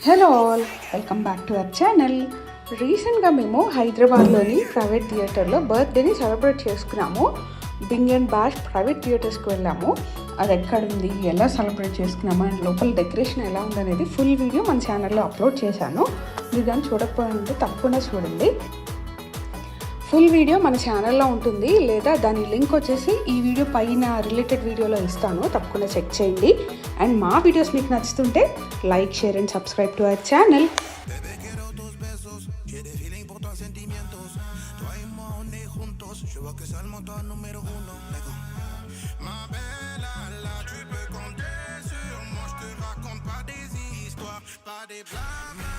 Hello all, welcome back to our channel. రీసెంట్గా మేము హైదరాబాద్లోని ప్రైవేట్ థియేటర్లో బర్త్డేని సెలబ్రేట్ చేసుకున్నాము. బింగ్ అండ్ బాష్ ప్రైవేట్ థియేటర్స్కి వెళ్ళాము. అది ఎక్కడుంది, ఎలా సెలబ్రేట్ చేసుకున్నాము అండ్ లోపల డెకరేషన్ ఎలా ఉందనేది ఫుల్ వీడియో మన ఛానల్లో అప్లోడ్ చేశాను. మీరు దాన్ని చూడకపోయింటే తప్పకుండా చూడండి. ఫుల్ వీడియో మన ఛానల్లో ఉంటుంది, లేదా దాని లింక్ వచ్చేసి ఈ వీడియో పైన రిలేటెడ్ వీడియోలో ఇస్తాను, తప్పకుండా చెక్ చేయండి. అండ్ మా వీడియోస్ మీకు నచ్చుతుంటే like, share and subscribe to our channel. Pas des blagues.